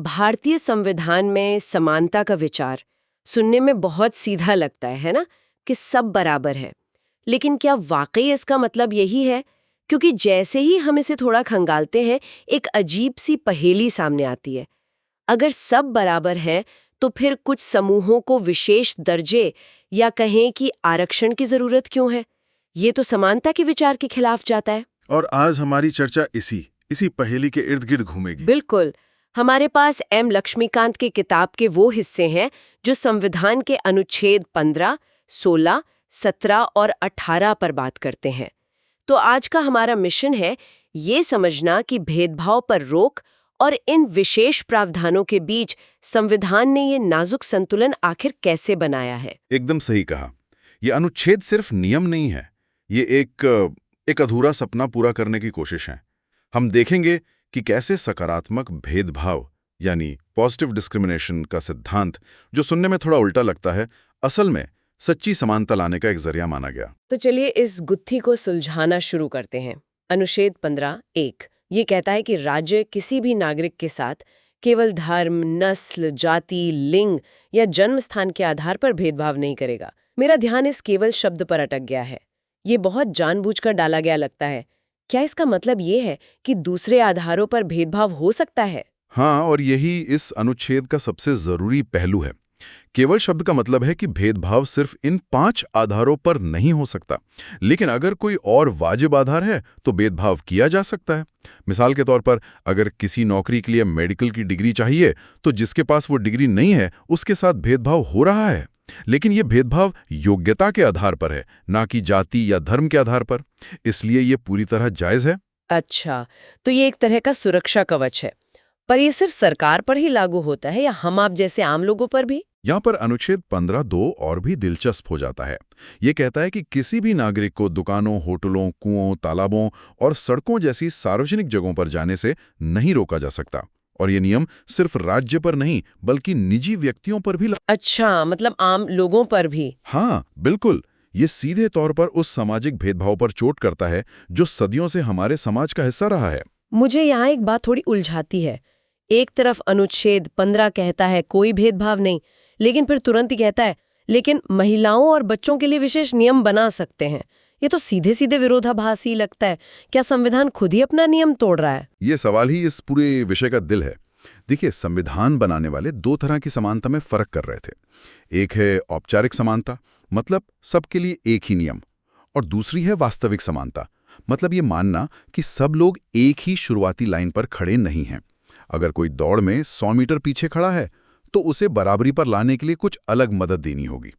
भारतीय संविधान में समानता का विचार सुनने में बहुत सीधा लगता है ना, कि सब बराबर है। लेकिन क्या वाकई इसका मतलब यही है? क्योंकि जैसे ही हम इसे थोड़ा खंगालते हैं, एक अजीब सी पहेली सामने आती है। अगर सब बराबर हैं, तो फिर कुछ समूहों को विशेष दर्जे या कहें कि आरक्षण की जरूरत क्यों है? ये तो समानता के विचार के खिलाफ जाता है। और आज हमारी चर्चा इसी पहेली के इर्द गिर्द घूमेगी। बिल्कुल। हमारे पास एम लक्ष्मीकांत के किताब के वो हिस्से हैं जो संविधान के अनुच्छेद 15, 16, 17 और 18 पर बात करते हैं। तो आज का हमारा मिशन है ये समझना कि भेदभाव पर रोक और इन विशेष प्रावधानों के बीच संविधान ने ये नाजुक संतुलन आखिर कैसे बनाया है। एकदम सही कहा। ये अनुच्छेद सिर्फ नियम नहीं है, ये एक अधूरा सपना पूरा करने की कोशिश है। हम देखेंगे कि कैसे सकारात्मक भेदभाव यानी पॉजिटिव डिस्क्रिमिनेशन का सिद्धांत, जो सुनने में थोड़ा उल्टा लगता है, असल में सच्ची समानता लाने का एक जरिया माना गया। तो चलिए इस गुत्थी को सुलझाना शुरू करते हैं। अनुच्छेद 15(1) ये कहता है कि राज्य किसी भी नागरिक के साथ केवल धर्म, नस्ल, जाति, लिंग या जन्म स्थान के आधार पर भेदभाव नहीं करेगा। मेरा ध्यान इस केवल शब्द पर अटक गया है। ये बहुत जानबूझकर डाला गया लगता है। क्या इसका मतलब ये है कि दूसरे आधारों पर भेदभाव हो सकता है? हाँ, और यही इस अनुच्छेद का सबसे जरूरी पहलू है। केवल शब्द का मतलब है कि भेदभाव सिर्फ इन 5 आधारों पर नहीं हो सकता, लेकिन अगर कोई और वाजिब आधार है तो भेदभाव किया जा सकता है। मिसाल के तौर पर, अगर किसी नौकरी के लिए मेडिकल की डिग्री चाहिए, तो जिसके पास वो डिग्री नहीं है उसके साथ भेदभाव हो रहा है। लेकिन ये भेदभाव योग्यता के आधार पर है, ना कि जाति या धर्म के आधार पर। इसलिए ये पूरी तरह जायज है। अच्छा, तो ये एक तरह का सुरक्षा कवच है। पर ये सिर्फ सरकार पर ही लागू होता है या हम आप जैसे आम लोगों पर भी? यहाँ पर अनुच्छेद 15(2) और भी दिलचस्प हो जाता है। ये कहता है कि किसी भी नागरिक को दुकानों, होटलों, कुओं, तालाबों और सड़कों जैसी सार्वजनिक जगहों पर जाने से नहीं रोका जा सकता। और ये नियम सिर्फ राज्य पर नहीं, बल्कि निजी व्यक्तियों पर भी अच्छा, मतलब आम लोगों पर भी? हाँ, बिल्कुल। ये सीधे तौर पर उस सामाजिक भेदभाव पर चोट करता है जो सदियों से हमारे समाज का हिस्सा रहा है। मुझे यहाँ एक बात थोड़ी उलझाती है। एक तरफ अनुच्छेद 15 कहता है कोई भेदभाव नहीं, लेकिन फिर तुरंत ही कहता है लेकिन महिलाओं और बच्चों के लिए विशेष नियम बना सकते हैं। ये तो सीधे सीधे विरोधाभासी लगता है। क्या संविधान खुद ही अपना नियम तोड़ रहा है? ये सवाल ही इस पूरे विषय का दिल है। देखिए, संविधान बनाने वाले 2 तरह की समानता में फर्क कर रहे थे। एक है औपचारिक समानता, मतलब सबके लिए एक ही नियम, और दूसरी है वास्तविक समानता, मतलब ये मानना कि सब लोग एक ही शुरुआती लाइन पर खड़े नहीं हैं। अगर कोई दौड़ में 100 मीटर पीछे खड़ा है तो उसे बराबरी पर लाने के लिए कुछ अलग मदद देनी होगी।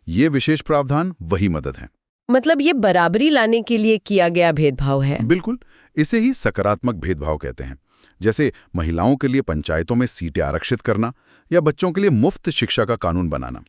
ये विशेष प्रावधान वही मदद है। मतलब ये बराबरी लाने के लिए किया गया भेदभाव है? बिल्कुल, इसे ही सकारात्मक भेदभाव कहते हैं। जैसे महिलाओं के लिए पंचायतों में सीटें आरक्षित करना या बच्चों के लिए मुफ्त शिक्षा का कानून बनाना।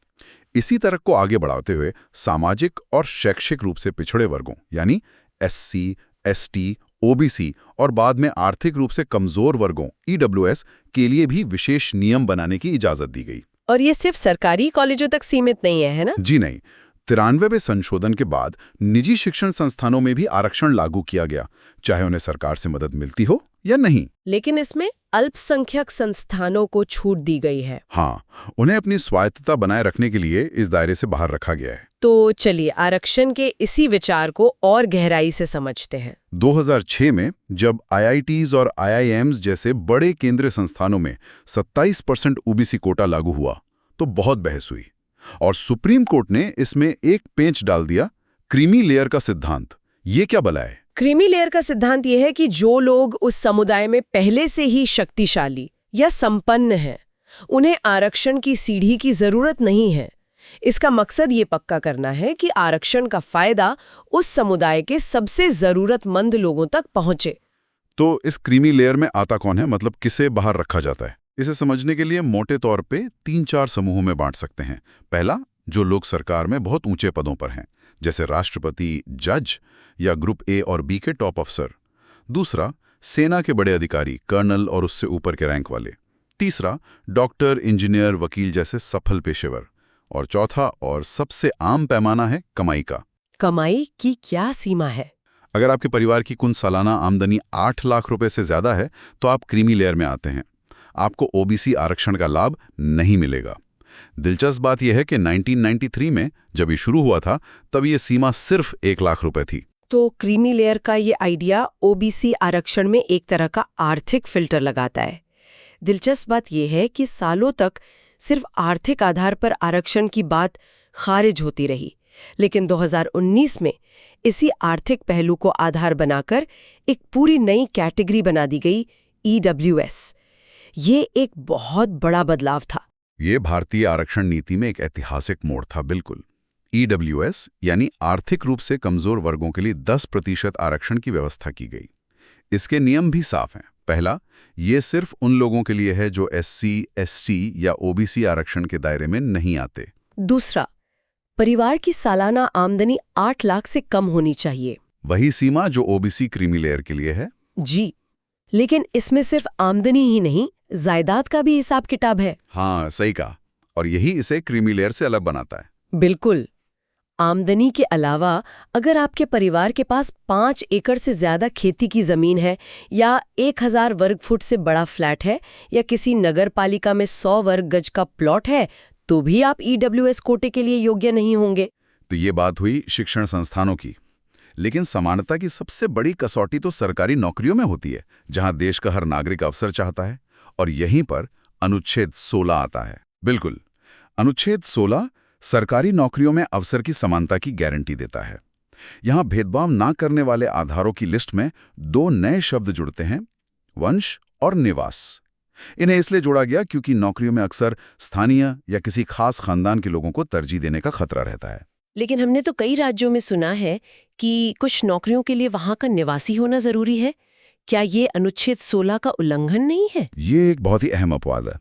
इसी तरह को आगे बढ़ाते हुए सामाजिक और शैक्षिक रूप से पिछड़े वर्गों यानी SC, ST, OBC और बाद में आर्थिक रूप से कमजोर वर्गों EWS के लिए भी विशेष नियम बनाने की इजाजत दी गई। और ये सिर्फ सरकारी कॉलेजों तक सीमित नहीं है ना? जी नहीं। 93वें संशोधन के बाद निजी शिक्षण संस्थानों में भी आरक्षण लागू किया गया, चाहे उन्हें सरकार से मदद मिलती हो या नहीं। लेकिन इसमें अल्पसंख्यक संस्थानों को छूट दी गई है। हाँ, उन्हें अपनी स्वायत्तता बनाए रखने के लिए इस दायरे से बाहर रखा गया है। तो चलिए आरक्षण के इसी विचार को और गहराई से समझते हैं। 2006 में जब IITs और IIMs जैसे बड़े केंद्रीय संस्थानों में 27% OBC कोटा लागू हुआ तो बहुत बहस हुई, और सुप्रीम कोर्ट ने इसमें एक पेंच डाल दिया, क्रीमी लेयर का सिद्धांत। ये क्या भला है? क्रीमी लेयर का सिद्धांत यह है कि जो लोग उस समुदाय में पहले से ही शक्तिशाली या संपन्न हैं, उन्हें आरक्षण की सीढ़ी की जरूरत नहीं है। इसका मकसद ये पक्का करना है कि आरक्षण का फायदा उस समुदाय के सबसे जरूरतमंद लोगों तक पहुंचे। तो इस क्रीमी लेयर में आता कौन है, मतलब किसे बाहर रखा जाता है? इसे समझने के लिए मोटे तौर पे 3-4 समूहों में बांट सकते हैं। पहला, जो लोग सरकार में बहुत ऊंचे पदों पर हैं, जैसे राष्ट्रपति, जज या ग्रुप A और B के टॉप अफसर। दूसरा, सेना के बड़े अधिकारी, कर्नल और उससे ऊपर के रैंक वाले। तीसरा, डॉक्टर, इंजीनियर, वकील जैसे सफल पेशेवर। और चौथा और सबसे आम पैमाना है कमाई का। कमाई की क्या सीमा है? अगर आपके परिवार की कुल सालाना आमदनी 8 लाख रुपए से ज्यादा है तो आप क्रीमी लेयर में आते हैं। आपको ओबीसी आरक्षण का लाभ नहीं मिलेगा। दिलचस्प बात यह है कि 1993 में जब ये शुरू हुआ था तब ये सीमा सिर्फ 1 लाख रुपए थी। तो क्रीमी लेयर का ये आइडिया ओबीसी आरक्षण में एक तरह का आर्थिक फिल्टर लगाता है। दिलचस्प बात यह है कि सालों तक सिर्फ आर्थिक आधार पर आरक्षण की बात खारिज होती रही, लेकिन 2019 में इसी आर्थिक पहलू को आधार बनाकर एक पूरी नई कैटेगरी बना दी गई, EWS। ये एक बहुत बड़ा बदलाव था। ये भारतीय आरक्षण नीति में एक ऐतिहासिक मोड़ था। बिल्कुल, EWS यानी आर्थिक रूप से कमजोर वर्गों के लिए 10% आरक्षण की व्यवस्था की गई। इसके नियम भी साफ हैं। पहला, ये सिर्फ उन लोगों के लिए है जो SC, ST या OBC आरक्षण के दायरे में नहीं आते। दूसरा, परिवार की सालाना आमदनी 8 लाख से कम होनी चाहिए। वही सीमा जो OBC क्रीमी लेयर के लिए है। जी, लेकिन इसमें सिर्फ आमदनी ही नहीं, जायदाद का भी हिसाब किताब है। हाँ, सही कहा। और यही इसे क्रीमी लेयर से अलग बनाता है। बिल्कुल। आमदनी के अलावा अगर आपके परिवार के पास 5 एकड़ से ज्यादा खेती की जमीन है, या 1000 वर्ग फुट से बड़ा फ्लैट है, या किसी नगर पालिका में 100 वर्ग गज का प्लॉट है, तो भी आप EWS कोटे के लिए योग्य नहीं होंगे। तो ये बात हुई शिक्षण संस्थानों की। लेकिन समानता की सबसे बड़ी कसौटी तो सरकारी नौकरियों में होती है, जहां देश का हर नागरिक अवसर चाहता है। और यहीं पर अनुच्छेद 16 आता है। बिल्कुल, अनुच्छेद 16 सरकारी नौकरियों में अवसर की समानता की गारंटी देता है। यहां भेदभाव ना करने वाले आधारों की लिस्ट में 2 नए शब्द जुड़ते हैं, वंश और निवास। इन्हें इसलिए जोड़ा गया क्योंकि नौकरियों में अक्सर स्थानीय या किसी खास खानदान के लोगों को तरजीह देने का खतरा रहता है। लेकिन हमने तो कई राज्यों में सुना है कि कुछ नौकरियों के लिए वहां का निवासी होना जरूरी है। क्या ये अनुच्छेद 16 का उल्लंघन नहीं है? ये एक बहुत ही अहम अपवाद है।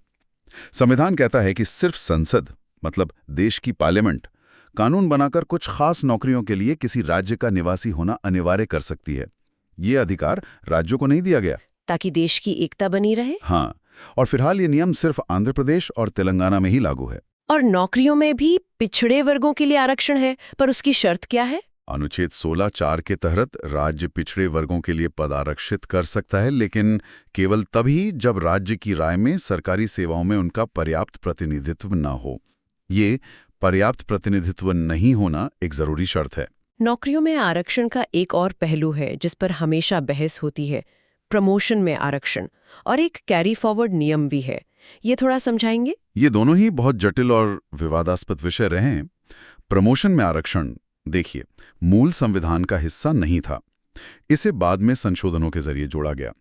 संविधान कहता है कि सिर्फ संसद, मतलब देश की पार्लियामेंट, कानून बनाकर कुछ खास नौकरियों के लिए किसी राज्य का निवासी होना अनिवार्य कर सकती है। ये अधिकार राज्यों को नहीं दिया गया, ताकि देश की एकता बनी रहे। हाँ, और फिलहाल ये नियम सिर्फ आंध्र प्रदेश और तेलंगाना में ही लागू है। और नौकरियों में भी पिछड़े वर्गों के लिए आरक्षण है, पर उसकी शर्त क्या है? अनुच्छेद 16(4) के तहत राज्य पिछड़े वर्गों के लिए पद आरक्षित कर सकता है, लेकिन केवल तभी जब राज्य की राय में सरकारी सेवाओं में उनका पर्याप्त प्रतिनिधित्व न हो। ये पर्याप्त प्रतिनिधित्व नहीं होना एक जरूरी शर्त है। नौकरियों में आरक्षण का एक और पहलू है जिस पर हमेशा बहस होती है, प्रमोशन में आरक्षण, और एक कैरी फॉरवर्ड नियम भी है। ये थोड़ा समझाएंगे? ये दोनों ही बहुत जटिल और विवादास्पद विषय रहे हैं। प्रमोशन में आरक्षण, देखिए, मूल संविधान का हिस्सा नहीं था। इसे बाद में संशोधनों के जरिए जोड़ा गया।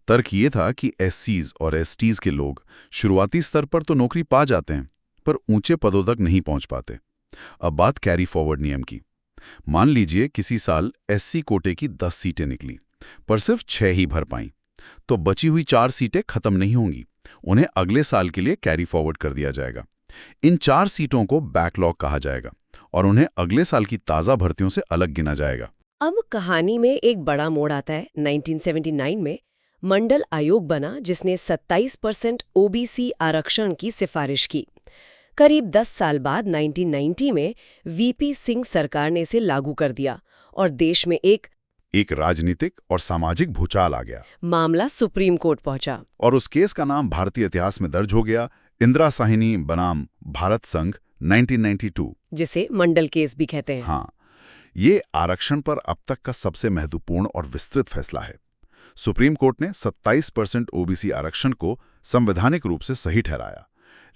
तर्क ये था कि SCs और STs के लोग शुरुआती स्तर पर तो नौकरी पा जाते हैं, पर ऊंचे पदों तक नहीं पहुंच पाते। अब बात कैरी फॉरवर्ड नियम की। मान लीजिए किसी साल SC कोटे की 10 सीटें निकली, पर सिर्फ 6 ही भर पाईं, तो बची हुई 4 सीटें खत्म नहीं होंगी। उन्हें अगले साल के लिए कैरी फॉरवर्ड कर दिया जाएगा। इन 4 सीटों को बैकलॉग कहा जाएगा और उन्हें अगले साल की ताज़ा भर्तियों से अलग गिना जाएगा। अब कहानी में एक बड़ा मोड़ आता है। 1979 में मंडल आयोग बना, जिसने 27% OBC आरक्षण की सिफारिश की। करीब 10 साल बाद 1990 में VP सिंह सरकार ने इसे लागू कर दिया और देश में एक राजनीतिक और सामाजिक भूचाल आ गया। मामला सुप्रीम कोर्ट पहुंचा और उस केस का नाम भारतीय इतिहास में दर्ज हो गया, इंदिरा साहिनी बनाम भारत संघ 1992, जिसे मंडल केस भी कहते हैं। हाँ, ये आरक्षण पर अब तक का सबसे महत्वपूर्ण और विस्तृत फैसला है। सुप्रीम कोर्ट ने 27% OBC आरक्षण को संवैधानिक रूप से सही ठहराया,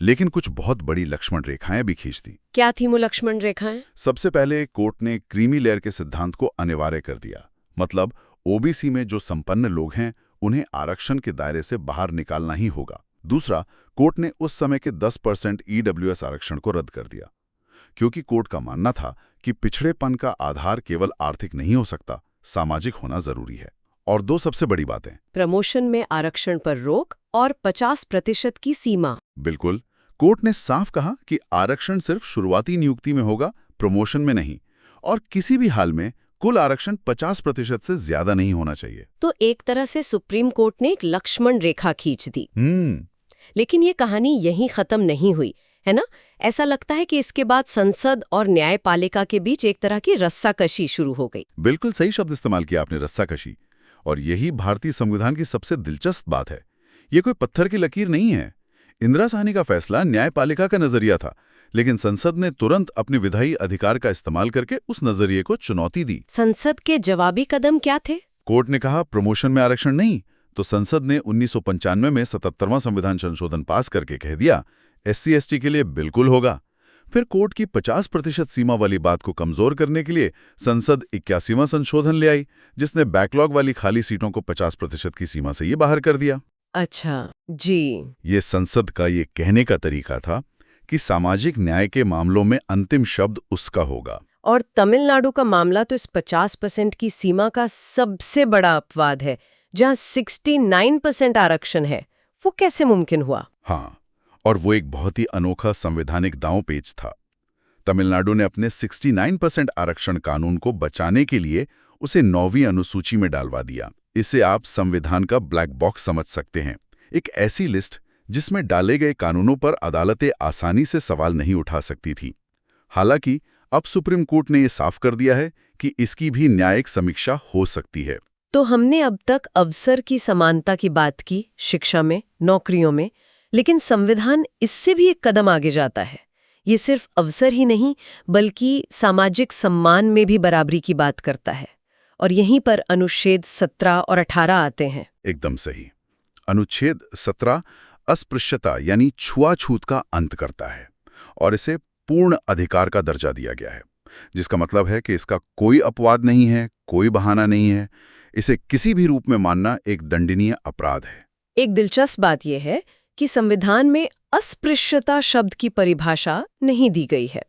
लेकिन कुछ बहुत बड़ी लक्ष्मण रेखाएं भी खींच दी। क्या थी वो लक्ष्मण रेखाएं? सबसे पहले कोर्ट ने क्रीमी लेयर के सिद्धांत को अनिवार्य कर दिया। मतलब OBC में जो संपन्न लोग हैं उन्हें आरक्षण के दायरे से बाहर निकालना ही होगा। दूसरा, कोर्ट ने उस समय के 10% EWS आरक्षण को रद्द कर दिया, क्योंकि कोर्ट का मानना था कि पिछड़ेपन का आधार केवल आर्थिक नहीं हो सकता, सामाजिक होना जरूरी है। और 2 सबसे बड़ी बातें, प्रमोशन में आरक्षण पर रोक और 50% की सीमा। बिल्कुल, कोर्ट ने साफ कहा कि आरक्षण सिर्फ शुरुआती नियुक्ति में होगा, प्रमोशन में नहीं, और किसी भी हाल में कुल आरक्षण 50% से ज्यादा नहीं होना चाहिए। तो एक तरह से सुप्रीम कोर्ट ने एक लक्ष्मण रेखा खींच दी। लेकिन ये कहानी यहीं खत्म नहीं हुई, है ना? ऐसा लगता है कि इसके बाद संसद और न्यायपालिका के बीच एक तरह की रस्साकशी शुरू हो गई। बिल्कुल सही शब्द इस्तेमाल किया आपने, रस्साकशी। और यही भारतीय संविधान की सबसे दिलचस्प बात है ये कोई पत्थर की लकीर नहीं है। इंदिरा साहनी का फैसला न्यायपालिका का नजरिया था, लेकिन संसद ने तुरंत अपने विधायी अधिकार का इस्तेमाल करके उस नजरिए को चुनौती दी। संसद के जवाबी कदम क्या थे? कोर्ट ने कहा प्रमोशन में आरक्षण नहीं, तो संसद ने 1995 में 77वां संविधान संशोधन पास करके कह दिया SC/ST के लिए बिल्कुल होगा। फिर कोर्ट की 50% सीमा वाली बात को कमजोर करने के लिए संसद 81वां संशोधन ले आई, जिसने बैकलॉग वाली खाली सीटों को 50% की सीमा से ये बाहर कर दिया। अच्छा जी। ये संसद का ये कहने का तरीका था कि सामाजिक न्याय के मामलों में अंतिम शब्द उसका होगा। और तमिलनाडु का मामला तो इस 50% की सीमा का सबसे बड़ा अपवाद है, जहां 69% आरक्षण है। वो कैसे मुमकिन हुआ? हाँ, और वो एक बहुत ही अनोखा संवैधानिक दांवपेच था। तमिलनाडु ने अपने 69% आरक्षण कानून को बचाने के लिए उसे 9वीं अनुसूची में डालवा दिया। इसे आप संविधान का ब्लैक बॉक्स समझ सकते हैं, एक ऐसी लिस्ट जिसमें डाले गए कानूनों पर अदालतें आसानी से सवाल नहीं उठा सकती थी। हालांकि अब सुप्रीम कोर्ट ने यह साफ कर दिया है कि इसकी भी न्यायिक समीक्षा हो सकती है। तो हमने अब तक अवसर की समानता की बात की, शिक्षा में, नौकरियों में, लेकिन संविधान इससे भी एक कदम आगे जाता है। ये सिर्फ अवसर ही नहीं, बल्कि सामाजिक सम्मान में भी बराबरी की बात करता है। और यहीं पर अनुच्छेद 17 और 18 आते हैं। एकदम सही। अनुच्छेद 17 अस्पृश्यता यानी छुआछूत का अंत करता है और इसे पूर्ण अधिकार का दर्जा दिया गया है, जिसका मतलब है कि इसका कोई अपवाद नहीं है, कोई बहाना नहीं है। इसे किसी भी रूप में मानना एक दंडनीय अपराध है। एक दिलचस्प बात यह है कि संविधान में अस्पृश्यता शब्द की परिभाषा नहीं दी गई है।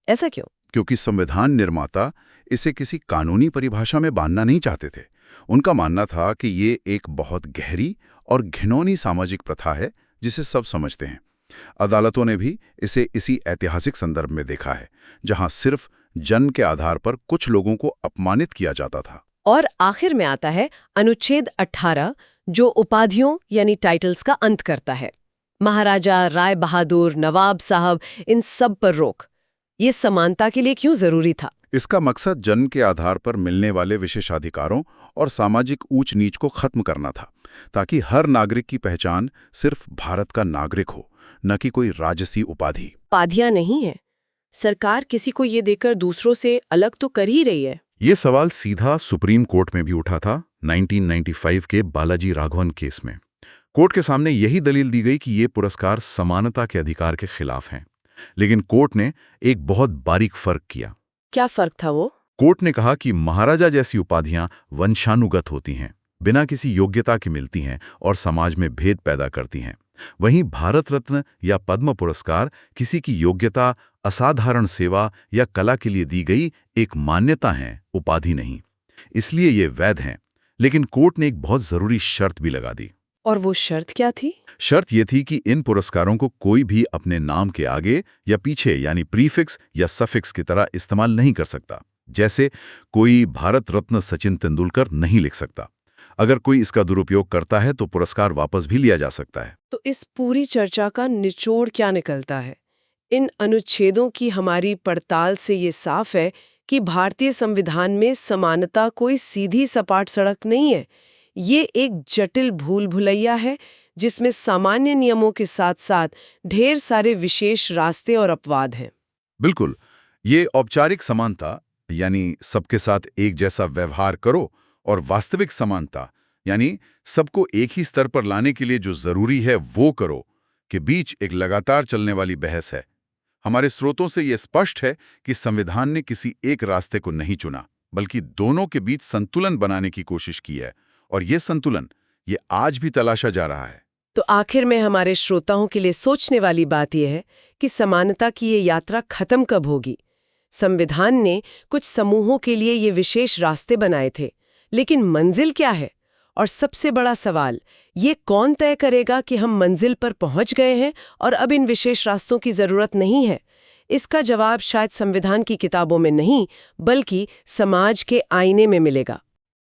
ऐसा क्यों? क्योंकि संविधान निर्माता इसे किसी कानूनी परिभाषा में बांधना नहीं चाहते थे। उनका मानना था कि ये एक बहुत गहरी और घिनौनी सामाजिक प्रथा है जिसे सब समझते हैं। अदालतों ने भी इसे इसी ऐतिहासिक संदर्भ में देखा है, जहां सिर्फ जन्म के आधार पर कुछ लोगों को अपमानित किया जाता था। और आखिर में आता है अनुच्छेद 18, जो उपाधियों यानी टाइटल्स का अंत करता है। महाराजा, राय बहादुर, नवाब साहब, इन सब पर रोक। ये समानता के लिए क्यों जरूरी था? इसका मकसद जन्म के आधार पर मिलने वाले विशेषाधिकारों और सामाजिक ऊंच नीच को खत्म करना था, ताकि हर नागरिक की पहचान सिर्फ भारत का नागरिक हो, न कि कोई राजसी उपाधि। उपाधियां नहीं है, सरकार किसी को ये देकर दूसरों से अलग तो कर ही रही है। ये सवाल सीधा सुप्रीम कोर्ट में भी उठा था 1995 के बालाजी राघवन केस में। कोर्ट के सामने यही दलील दी गई कि ये पुरस्कार समानता के अधिकार के खिलाफ हैं। लेकिन कोर्ट ने एक बहुत बारीक फर्क किया। क्या फर्क था वो? कोर्ट ने कहा कि महाराजा जैसी उपाधियां वंशानुगत होती हैं, बिना किसी योग्यता के मिलती हैं और समाज में भेद पैदा करती हैं। वहीं भारत रत्न या पद्म पुरस्कार किसी की योग्यता, असाधारण सेवा या कला के लिए दी गई एक मान्यता है, उपाधि नहीं। इसलिए ये वैध हैं। लेकिन कोर्ट ने एक बहुत जरूरी शर्त भी लगा दी। और वो शर्त क्या थी? शर्त ये थी कि इन पुरस्कारों को कोई भी अपने नाम के आगे या पीछे यानी प्रीफिक्स या सफिक्स की तरह इस्तेमाल नहीं कर सकता। जैसे कोई भारत रत्न सचिन तेंदुलकर नहीं लिख सकता। अगर कोई इसका दुरुपयोग करता है तो पुरस्कार वापस भी लिया जा सकता है। तो इस पूरी चर्चा का निचोड़ क्या निकलता है? इन अनुच्छेदों की हमारी पड़ताल से ये साफ है कि भारतीय संविधान में समानता कोई सीधी सपाट सड़क नहीं है। ये एक जटिल भूल भुलैया है जिसमें सामान्य नियमों के साथ साथ ढेर सारे विशेष रास्ते और अपवाद हैं। बिल्कुल, ये औपचारिक समानता यानी सबके साथ एक जैसा व्यवहार करो और वास्तविक समानता यानी सबको एक ही स्तर पर लाने के लिए जो जरूरी है वो करो के बीच एक लगातार चलने वाली बहस है। हमारे स्रोतों से यह स्पष्ट है कि संविधान ने किसी एक रास्ते को नहीं चुना, बल्कि दोनों के बीच संतुलन बनाने की कोशिश की है, और ये संतुलन ये आज भी तलाशा जा रहा है। तो आखिर में हमारे श्रोताओं के लिए सोचने वाली बात यह है कि समानता की ये यात्रा खत्म कब होगी? संविधान ने कुछ समूहों के लिए ये विशेष रास्ते बनाए थे, लेकिन मंजिल क्या है? और सबसे बड़ा सवाल, ये कौन तय करेगा कि हम मंजिल पर पहुंच गए हैं और अब इन विशेष रास्तों की जरूरत नहीं है? इसका जवाब शायद संविधान की किताबों में नहीं, बल्कि समाज के आईने में मिलेगा।